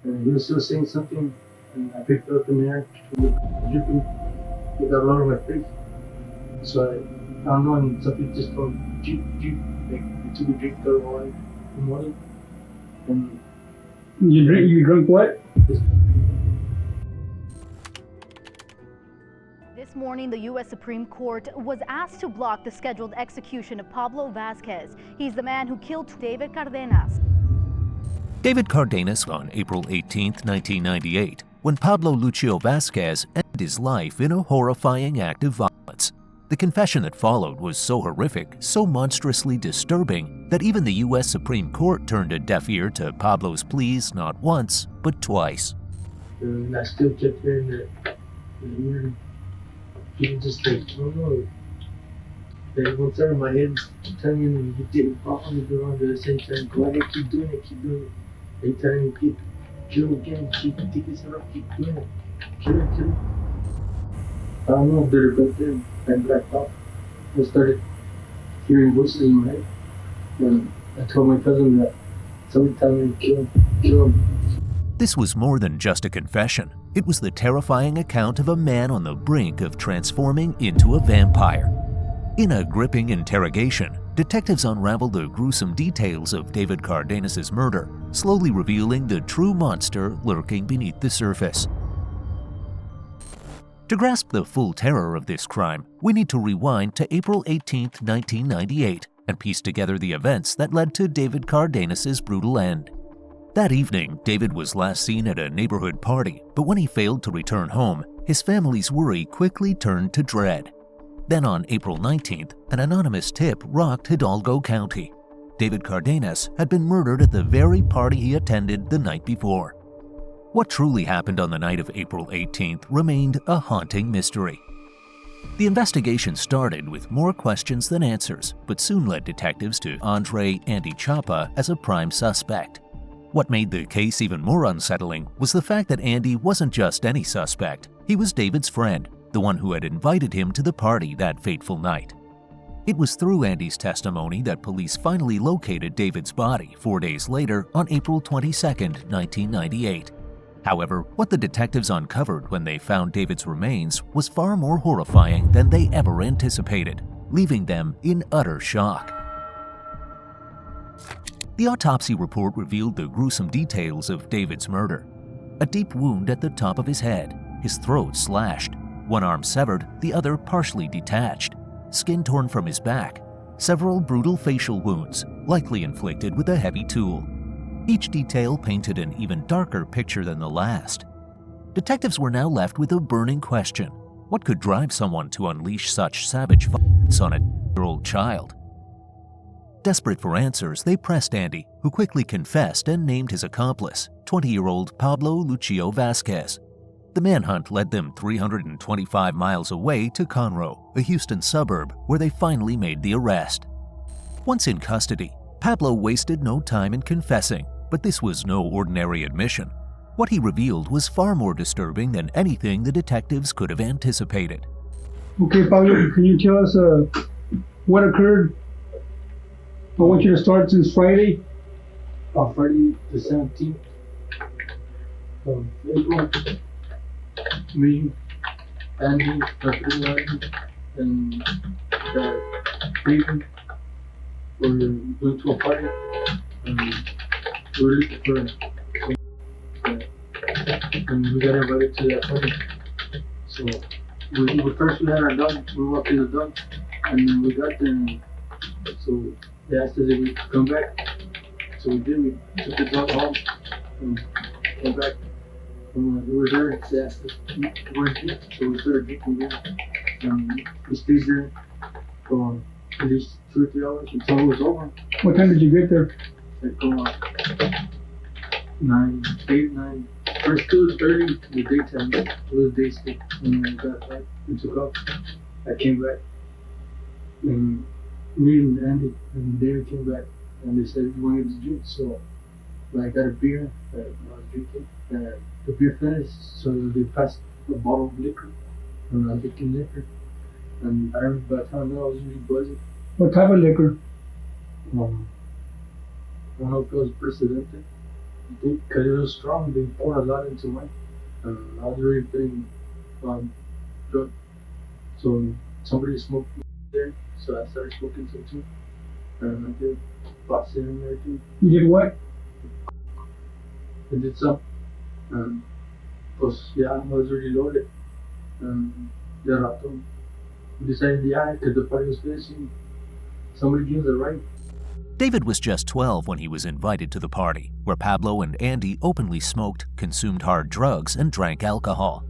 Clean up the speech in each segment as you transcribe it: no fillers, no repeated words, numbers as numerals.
And he was still saying something, and I picked up in there, dripping without all over my face. So I don't know, and something just told Jeep, like we took a drink of water in the morning, and You drink what? This morning, the U.S. Supreme Court was asked to block the scheduled execution of Pablo Vasquez. He's the man who killed David Cardenas. David Cardenas on April 18, 1998, when Pablo Lucio Vasquez ended his life in a horrifying act of violence. The confession that followed was so horrific, so monstrously disturbing, that even the U.S. Supreme Court turned a deaf ear to Pablo's pleas not once, but twice. And I still kept hearing that weird feeling, just like, I don't know. Like one time in my head, telling him he didn't follow me around the same time. Go ahead, keep doing it. Every time you keep kill him again, keep take his head off, keep doing it. Kill him. I don't know, did it back then. I blacked out. I started hearing voices in my head. And I told my cousin that somebody tell me to kill him. This was more than just a confession. It was the terrifying account of a man on the brink of transforming into a vampire. In a gripping interrogation, detectives unraveled the gruesome details of David Cardenas' murder, slowly revealing the true monster lurking beneath the surface. To grasp the full terror of this crime, we need to rewind to April 18, 1998, and piece together the events that led to David Cardenas' brutal end. That evening, David was last seen at a neighborhood party, but when he failed to return home, his family's worry quickly turned to dread. Then on April 19th, an anonymous tip rocked Hidalgo County. David Cardenas had been murdered at the very party he attended the night before. What truly happened on the night of April 18th remained a haunting mystery. The investigation started with more questions than answers, but soon led detectives to Andre Andy Chapa as a prime suspect. What made the case even more unsettling was the fact that Andy wasn't just any suspect. He was David's friend, the one who had invited him to the party that fateful night. It was through Andy's testimony that police finally located David's body 4 days later on April 22, 1998. However, what the detectives uncovered when they found David's remains was far more horrifying than they ever anticipated, leaving them in utter shock. The autopsy report revealed the gruesome details of David's murder. A deep wound at the top of his head, his throat slashed, one arm severed, the other partially detached, skin torn from his back, several brutal facial wounds, likely inflicted with a heavy tool. Each detail painted an even darker picture than the last. Detectives were now left with a burning question. What could drive someone to unleash such savage violence on a 10-year-old child? Desperate for answers, they pressed Andy, who quickly confessed and named his accomplice, 20-year-old Pablo Lucio Vasquez. The manhunt led them 325 miles away to Conroe, a Houston suburb, where they finally made the arrest. Once in custody, Pablo wasted no time in confessing, but this was no ordinary admission. What he revealed was far more disturbing than anything the detectives could have anticipated. Okay, Pablo, can you tell us what occurred? I want you to start since Friday. Friday the 17th of April. Me, Andy, Criminology, and David were going to a party, and we were looking for and we got invited to that party. So first we had our dog, we walked in the dog, and then we got there, and so they asked us if we could come back. So we did, we took the dog home and came back. And we were there, they asked us to go and drink, so we started drinking there. And we stayed there for at least 2 or 3 hours until it was over. What time did you get there? Like 9, 8, 9. First it was early in the daytime, it was day school. And then we got back, we took off. I came back, and me and Andy and David came back, and they said we wanted to drink, so I got a beer that I was drinking. The beer finished, so they passed a bottle of liquor, and I was drinking liquor. And I remember by the time I was really buzzing. What type of liquor? I don't know if it was Presidente. Because it was strong, they poured a lot into mine. I was already feeling drunk. So somebody smoked there, so I started smoking some too. And I did box it and everything. You did what? I did some. Pues yeah, I was already loaded. De rato, we decided, yeah, because the party was finishing, somebody gave us a ride. David was just 12 when he was invited to the party, where Pablo and Andy openly smoked, consumed hard drugs, and drank alcohol.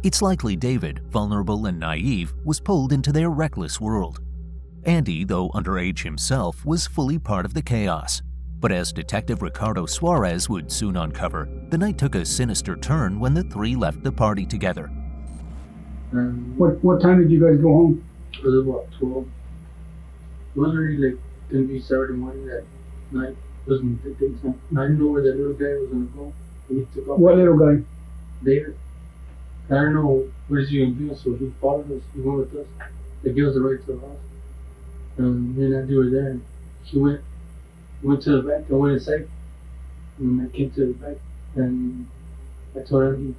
It's likely David, vulnerable and naive, was pulled into their reckless world. Andy, though underage himself, was fully part of the chaos. But as Detective Ricardo Suarez would soon uncover, the night took a sinister turn when the three left the party together. What time did you guys go home? It was about 12. It was already like going to be Saturday morning that night. It wasn't the daytime. I didn't know where that little guy was going to go. And he took off. What little guy? David. I don't know where he was going to do, so he followed us. He went with us. They gave us a ride to the house. And me and Andy were there. And he went to the back. I went inside. And I came to the back. And I told Andy,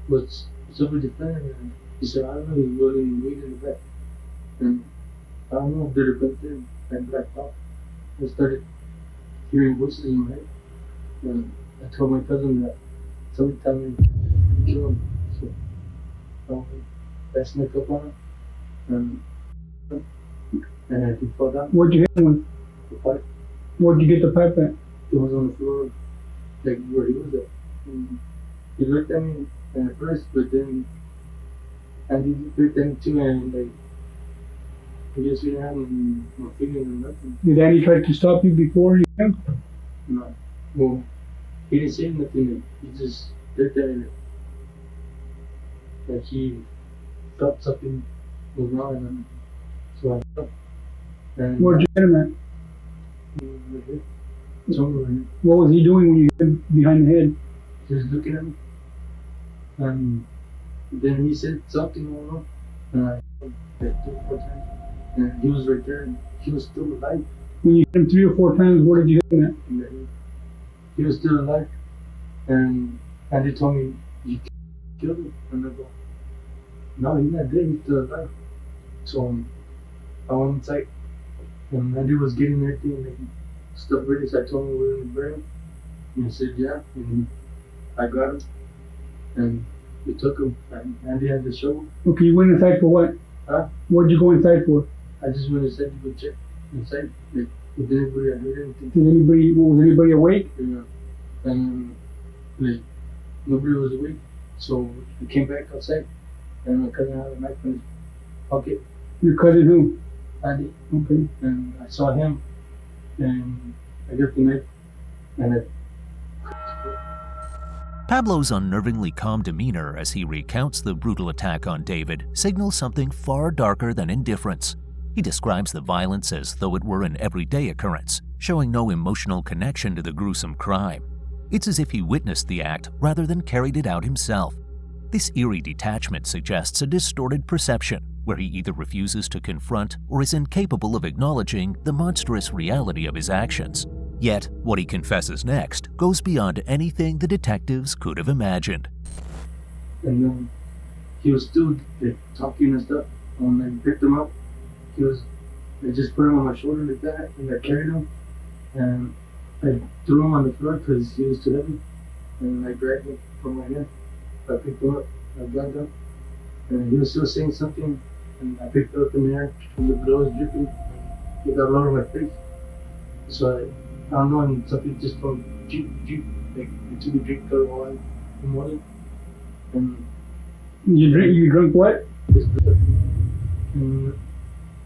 what's up with the plan? And he said, I don't know, he's rolling weed in the back. And I don't know if they're back there. I blacked out. I started hearing voices in my head. And I told my cousin that somebody told me to kill him. So I snuck up on him. And he fell down. Where'd you hit him with? The pipe. Where'd you get the pipe at? It was on the floor, like where he was at. And he looked at me at first, but then Andy looked at me too, and like, he just didn't have no feeling or nothing. Did Andy try to stop you before you hit him? No. Well, he didn't say nothing. He just looked at it. Like he thought something was wrong. And so I stopped. And Where'd you hit him at? Somewhere here. What was he doing when you hit him behind the head? He was looking at me. And then he said something, I don't know. And I like 3 or 4 times. And he was right there, and he was still alive. When you hit him 3 or 4 times, where did you hit him at? And he was still alive. And Andy told me, you killed him. And I go, no, he's not dead, he's still alive. So I went inside. And Andy was getting everything, like, stuff ready, so I told him we were going to bury him. And he said, yeah. And I got him. And we took him. And Andy had the shovel. Okay, you went inside for what? Huh? What'd you go inside for? I just went inside to go check inside. Like, if anybody had heard anything. Was anybody awake? Yeah. And like, nobody was awake. So I came back outside, and my cousin had a knife in his pocket. Your cousin who? Andy. Okay. And I saw him, and I got the knife, and I. Pablo's unnervingly calm demeanor as he recounts the brutal attack on David signals something far darker than indifference. He describes the violence as though it were an everyday occurrence, showing no emotional connection to the gruesome crime. It's as if he witnessed the act rather than carried it out himself. This eerie detachment suggests a distorted perception, where he either refuses to confront or is incapable of acknowledging the monstrous reality of his actions. Yet, what he confesses next goes beyond anything the detectives could have imagined. And then he was still like, talking and stuff. When I picked him up, I just put him on my shoulder like that, and I carried him. And I threw him on the floor because he was too heavy. And I dragged him from my hand. I picked him up, I dragged him. And he was still saying something. And I picked him up in the air, and the blood was dripping. He got all over my face. So I don't know, and something just from drip, like I took a drink of wine in the morning. And You drank what? his blood. And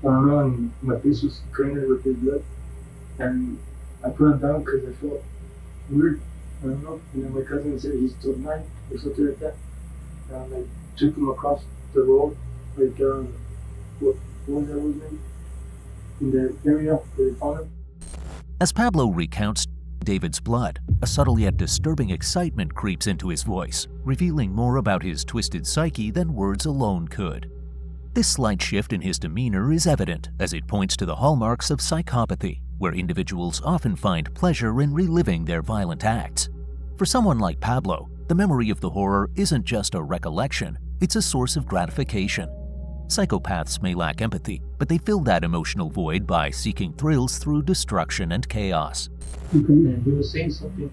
I don't know, and my face was cleaner with his blood. And I put him down because I felt weird. I don't know. And then my cousin said he's still alive or something like that. And I took him across the road, like, what was that name? In the area where they found him. As Pablo recounts David's blood, a subtle yet disturbing excitement creeps into his voice, revealing more about his twisted psyche than words alone could. This slight shift in his demeanor is evident as it points to the hallmarks of psychopathy, where individuals often find pleasure in reliving their violent acts. For someone like Pablo, the memory of the horror isn't just a recollection, it's a source of gratification. Psychopaths may lack empathy, but they fill that emotional void by seeking thrills through destruction and chaos. And he was saying something,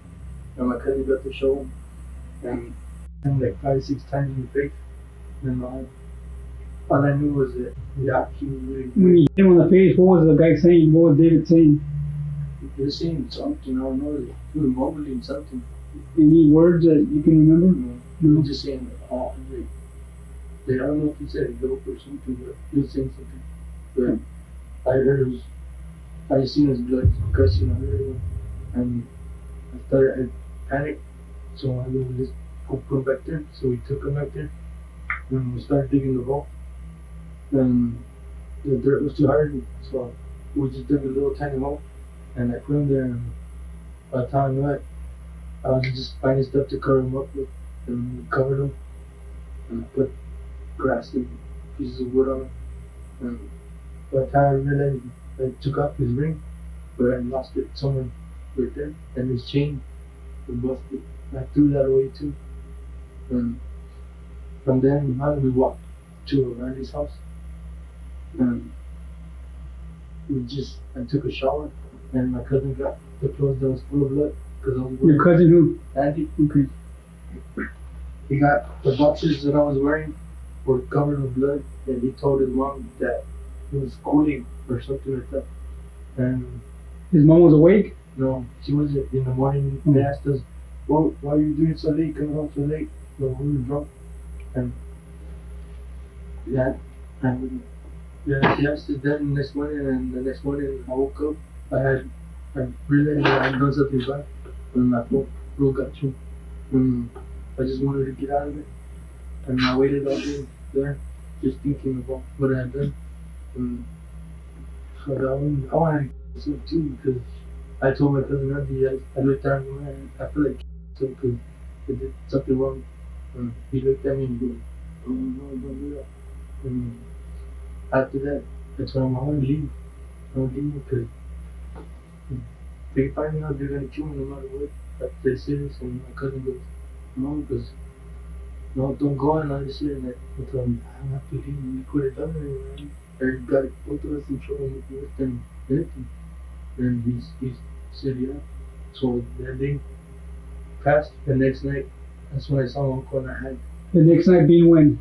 and my cousin got to show him, and like 5-6 times in the face. And all I knew was that he was really When you hit him on the face, what was the guy saying? What was David saying? He was saying something, I don't know, he was mumbling something. Any words that you can remember? He was just saying, oh, like, I don't know if he said dope or something, but he was saying something. But I heard I seen his blood gushing out everywhere, and I panicked, so I was just put him back there. So we took him back there, and we started digging the hole. And the dirt was too hard, so we just dug a little tiny hole, and I put him there. And by the time I was just finding stuff to cover him up with, and we covered him, and I put grass and pieces of wood on him. And by the time I realized, I took off his ring, but I lost it somewhere right there, and his chain was busted. I threw that away too. And from then on, we walked to Randy's house, and I took a shower, and my cousin got the clothes that was full of blood, because I was wearing. Your cousin who? Andy. Okay. He got the boxers that I was wearing were covered with blood, and he told his mom that he was quitting or something like that. And His mom was awake? no, she wasn't. In the morning, they asked us, well, why are you doing so late, coming home so late? So we were drunk. And she asked us that the next morning, and the next morning I woke up, I realized that I had done something bad, and my throat got choked. And I just wanted to get out of it. And I waited all day there, just thinking about what I had done. And so I wanted to do it too, because I told my cousin Randy, I looked at him and I feel like so because I did something wrong. And he looked at me and he goes, oh no, don't do that. And after that, I told him I want to leave. I want to leave because they find out they're going to kill me no matter what. They're serious. And my cousin goes, no, because no, don't go on this shit. And I told him, I have to leave. We could have done it, man. I got both of us in trouble with worse than anything. And he said, yeah. So that day passed. The next night, that's when I saw my uncle, and I had. The next night being when?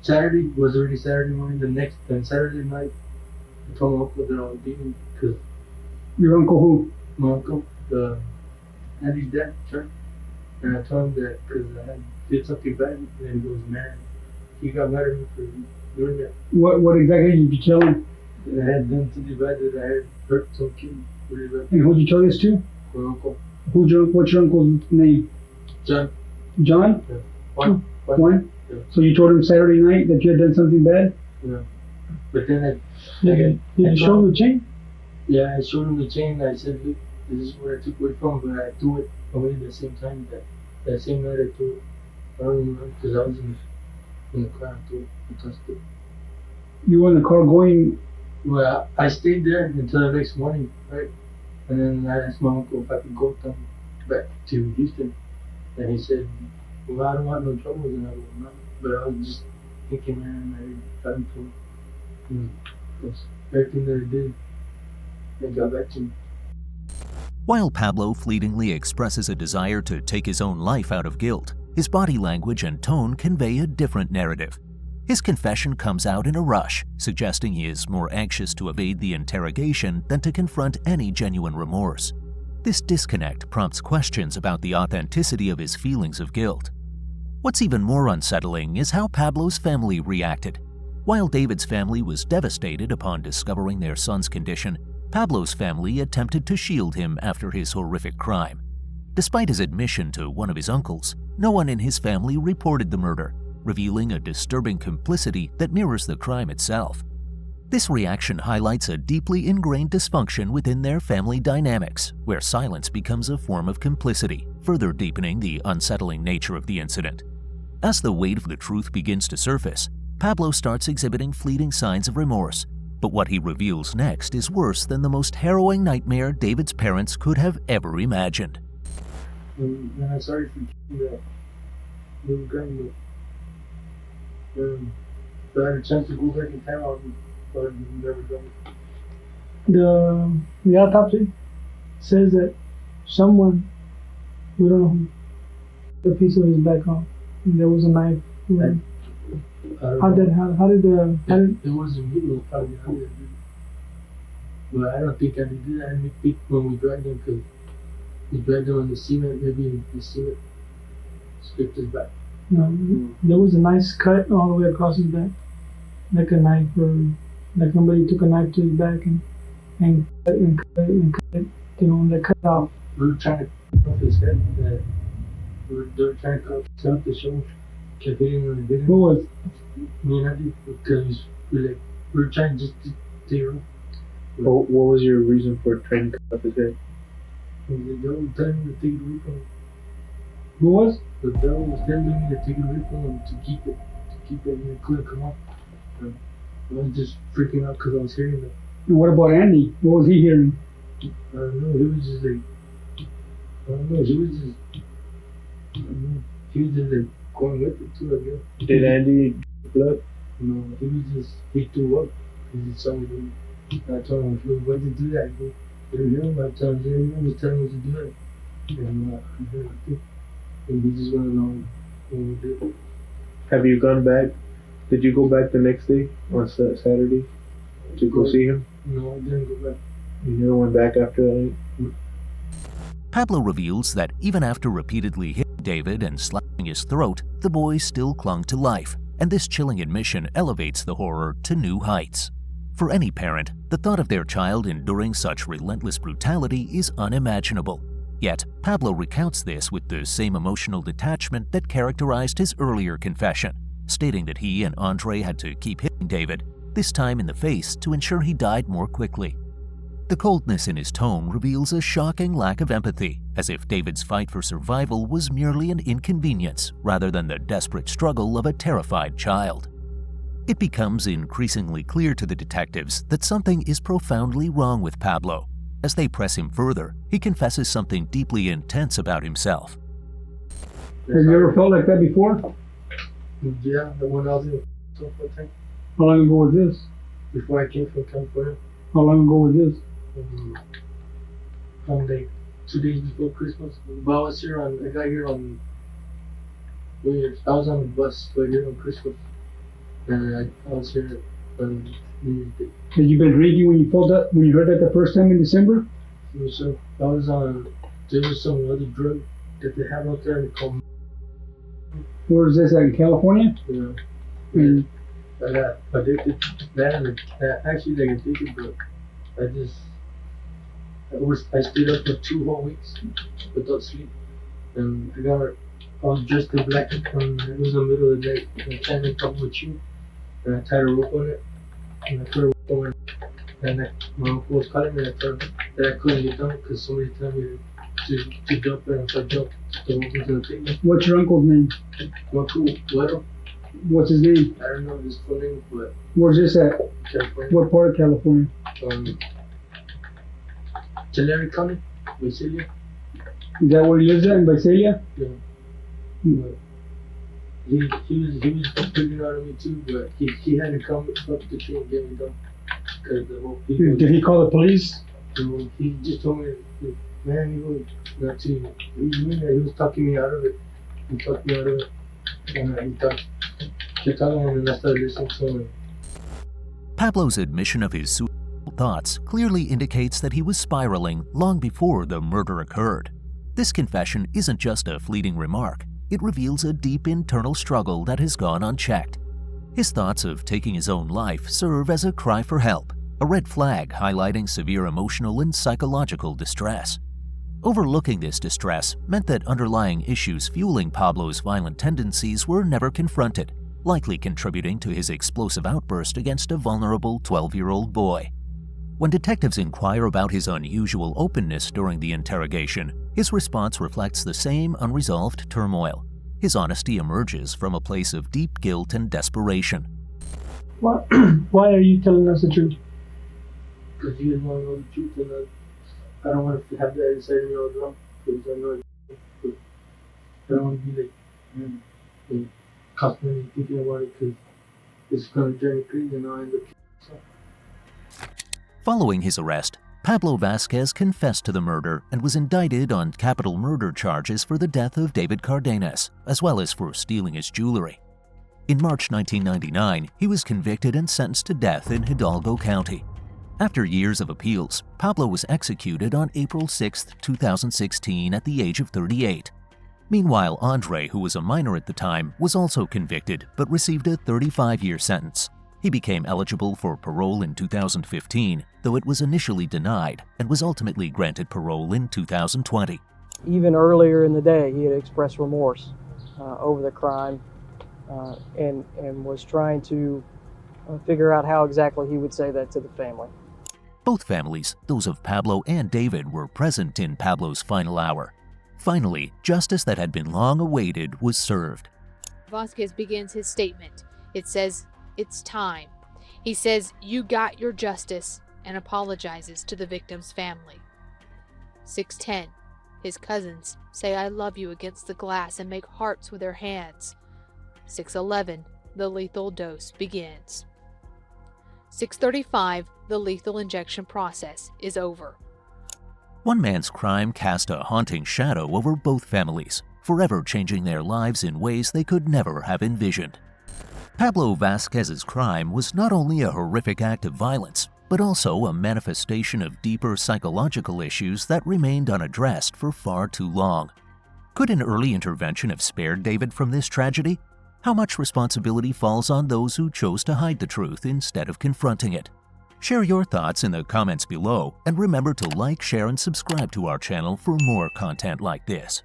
Saturday was already Saturday morning. Then Saturday night, I told my uncle that I was leaving because. Your uncle who? My uncle, Andy's dad, sure. And I told him that because I had did something bad, and he goes, man, he got mad at me for doing that. What exactly did you tell him? That I had done something bad, that I had hurt some kid really bad. And who'd you tell this to? My uncle. What's your uncle's name? John. John? Yeah. One. Yeah. So you told him Saturday night that you had done something bad? Yeah. But then Did you show him the chain? Yeah, I showed him the chain. I said, look, this is where I took away from, but I threw it away at the same time. That same night I threw it. I don't even know, because I was in the car. I threw it. I touched it. You were in the car going? Well, I stayed there until the next morning, right? And then I asked my uncle if I could go with them back to Houston. And he said, well, I don't want no trouble. And I go, no. But I was just thinking, man, I got into it. Because everything that I did, they got back to me. While Pablo fleetingly expresses a desire to take his own life out of guilt, his body language and tone convey a different narrative. His confession comes out in a rush, suggesting he is more anxious to evade the interrogation than to confront any genuine remorse. This disconnect prompts questions about the authenticity of his feelings of guilt. What's even more unsettling is how Pablo's family reacted. While David's family was devastated upon discovering their son's condition, Pablo's family attempted to shield him after his horrific crime. Despite his admission to one of his uncles, no one in his family reported the murder, revealing a disturbing complicity that mirrors the crime itself. This reaction highlights a deeply ingrained dysfunction within their family dynamics, where silence becomes a form of complicity, further deepening the unsettling nature of the incident. As the weight of the truth begins to surface, Pablo starts exhibiting fleeting signs of remorse, but what he reveals next is worse than the most harrowing nightmare David's parents could have ever imagined. And I'm sorry for keeping that little gun, but if I had a chance to go back in time, I would never done it. The autopsy says that someone, we don't know who, the piece of his back off. And there was a knife. How did It wasn't me, it was probably how did it. But I don't think I did do that. I think when we dragged him, because we dragged him on the cement, maybe the cement scraped his back. No, there was a nice cut all the way across his back, like a knife, or like somebody took a knife to his back and cut it, you know, and they cut it off. We were trying to cut off his head. They were trying to cut off his head to show. Kept hitting him and hitting him. Who was? Me and Andy, because we were trying just to take him. What was your reason for trying to cut off his head? The devil was telling me to take it away from him. Who was? The devil was telling me to take it away from him, to keep it, and it couldn't come off. I was just freaking out because I was hearing that. And what about Andy? What was he hearing? I don't know, he was just like, I don't know, he was just like going with it too, I guess. Did Andy blood? No, he threw up. He saw me doing it. I told him, why did you do that? He was telling me to do it. And I heard it too. And he just wanted to know when we did it. Have you gone back? Did you go back the next day on Saturday to go see him? No, I didn't go back. You never went back after that night? Pablo reveals that even after repeatedly hitting David and slashing his throat, the boy still clung to life, and this chilling admission elevates the horror to new heights. For any parent, the thought of their child enduring such relentless brutality is unimaginable. Yet, Pablo recounts this with the same emotional detachment that characterized his earlier confession, stating that he and Andre had to keep hitting David, this time in the face, to ensure he died more quickly. The coldness in his tone reveals a shocking lack of empathy, as if David's fight for survival was merely an inconvenience rather than the desperate struggle of a terrified child. It becomes increasingly clear to the detectives that something is profoundly wrong with Pablo. As they press him further, he confesses something deeply intense about himself. Have you ever felt like that before? Yeah, the one I was in California. How long ago was this? Before I came from California. How long ago was this? From like 2 days before Christmas. But I was here I got here on New Year's. I was on the bus right here on Christmas. And I was here on New Year's Day. Had you been drinking when you heard that the first time in December? So I was on, there was some other drug that they have out there called. Where is this, in California? Yeah. And I got addicted to that, and actually like addicted, but I stayed up for 2 whole weeks without sleep, and I was dressed in black, and it was the middle of the night, and I tried to talk with you, and I tied a rope on it, and I put a rope on it, and my uncle was calling me, and I told him that I couldn't get down because somebody told me to jump, and if I jumped, the rope was gonna take me. what's your uncle's name? My uncle, what? What's his name? I don't know his full name, but Where's this at? California. What part of California? Tulare County, Visalia. Is that where he lives at, in Visalia? Yeah. But he was figuring out on me too, but he had to come up the tree and get me done. Cause the whole people. Did he call the police? He just told me, man, he was not to. He was talking me out of it. He talked me out of it, and kept telling him, and I started listening to him. Pablo's admission of his suicidal thoughts clearly indicates that he was spiraling long before the murder occurred. This confession isn't just a fleeting remark. It reveals a deep internal struggle that has gone unchecked. His thoughts of taking his own life serve as a cry for help, a red flag highlighting severe emotional and psychological distress. Overlooking this distress meant that underlying issues fueling Pablo's violent tendencies were never confronted, likely contributing to his explosive outburst against a vulnerable 12-year-old boy. When detectives inquire about his unusual openness during the interrogation, his response reflects the same unresolved turmoil. His honesty emerges from a place of deep guilt and desperation. Why are you telling us the truth? Because you guys want to know the truth, and I don't want to have that inside me all the time. Because I know I don't want to be like constantly thinking about it because it's gonna drive me crazy and I'll end up. Following his arrest, Pablo Vasquez confessed to the murder and was indicted on capital murder charges for the death of David Cardenas, as well as for stealing his jewelry. In March 1999, he was convicted and sentenced to death in Hidalgo County. After years of appeals, Pablo was executed on April 6, 2016 at the age of 38. Meanwhile, Andre, who was a minor at the time, was also convicted but received a 35-year sentence. He became eligible for parole in 2015, though it was initially denied, and was ultimately granted parole in 2020. Even earlier in the day, he had expressed remorse over the crime and was trying to figure out how exactly he would say that to the family. Both families, those of Pablo and David, were present in Pablo's final hour. Finally, justice that had been long awaited was served. Vasquez begins his statement. It says, "It's time." He says, "You got your justice," and apologizes to the victim's family. 6:10. His cousins say, "I love you" against the glass and make hearts with their hands. 6:11. The lethal dose begins. 6:35. The lethal injection process is over. One man's crime cast a haunting shadow over both families, forever changing their lives in ways they could never have envisioned. Pablo Vasquez's crime was not only a horrific act of violence, but also a manifestation of deeper psychological issues that remained unaddressed for far too long. Could an early intervention have spared David from this tragedy? How much responsibility falls on those who chose to hide the truth instead of confronting it? Share your thoughts in the comments below, and remember to like, share, and subscribe to our channel for more content like this.